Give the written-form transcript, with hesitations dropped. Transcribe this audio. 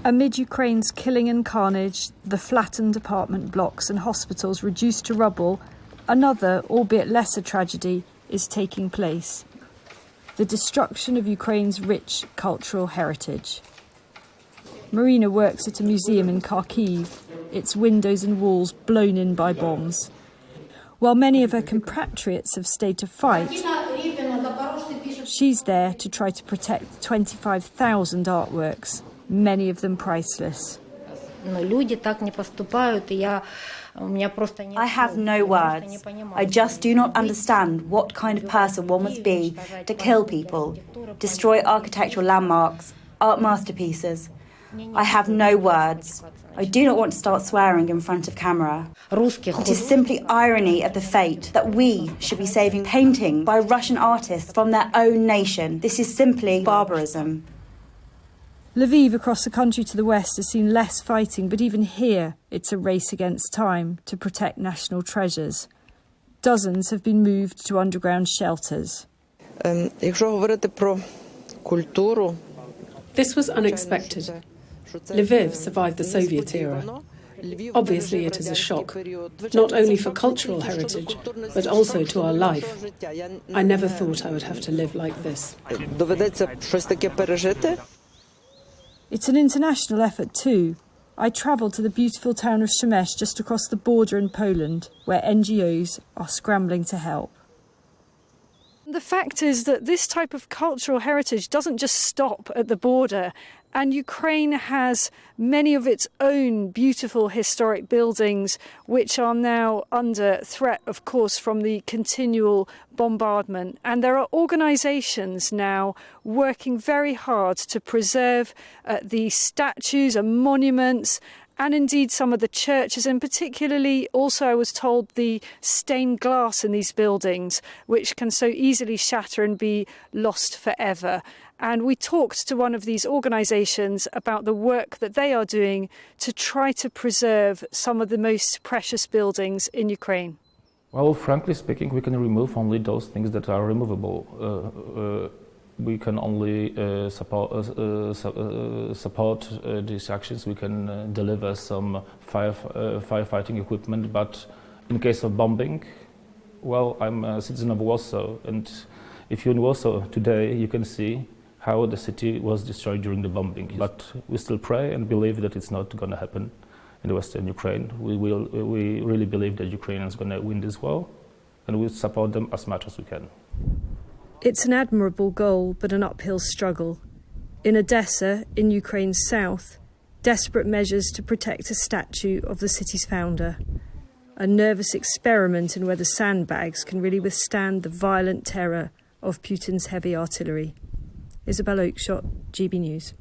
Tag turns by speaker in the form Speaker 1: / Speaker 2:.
Speaker 1: Amid Ukraine's killing and carnage, the flattened apartment blocks and hospitals reduced to rubble, another, albeit lesser tragedy, is taking place. The destruction of Ukraine's rich cultural heritage. Marina works at a museum in Kharkiv, its windows and walls blown in by bombs. While many of her compatriots have stayed to fight, she's there to try to protect 25,000 artworks, many of them priceless.
Speaker 2: I have no words. I just do not understand what kind of person one must be to kill people, destroy architectural landmarks, art masterpieces. I have no words. I do not want to start swearing in front of camera. It is simply irony of the fate that we should be saving painting by Russian artists from their own nation. This is simply barbarism.
Speaker 1: Lviv across the country to the west has seen less fighting, but even here it's a race against time to protect national treasures. Dozens have been moved to underground shelters.
Speaker 3: This was unexpected. Lviv survived the Soviet era. Obviously it is a shock, not only for cultural heritage, but also to our life. I never thought I would have to live like this.
Speaker 1: It's an international effort too. I travelled to the beautiful town of Przemyśl just across the border in Poland, where NGOs are scrambling to help. The fact is that this type of cultural heritage doesn't just stop at the border, and Ukraine has many of its own beautiful historic buildings which are now under threat, of course, from the continual bombardment. And there are organisations now working very hard to preserve the statues and monuments, and indeed some of the churches, and particularly also, I was told, the stained glass in these buildings, which can so easily shatter and be lost forever. And we talked to one of these organisations about the work that they are doing to try to preserve some of the most precious buildings in Ukraine.
Speaker 4: Well, frankly speaking, we can remove only those things that are removable. We can only support these actions. We can deliver some firefighting equipment, but in case of bombing, well, I'm a citizen of Warsaw, and if you're in Warsaw today, you can see how the city was destroyed during the bombing. But we still pray and believe that it's not going to happen in the Western Ukraine. We really believe that Ukrainians are going to win this war, and we support them as much as we can.
Speaker 1: It's an admirable goal, but an uphill struggle. In Odessa, in Ukraine's south, desperate measures to protect a statue of the city's founder. A nervous experiment in whether sandbags can really withstand the violent terror of Putin's heavy artillery. Isabel Oakeshott, GB News.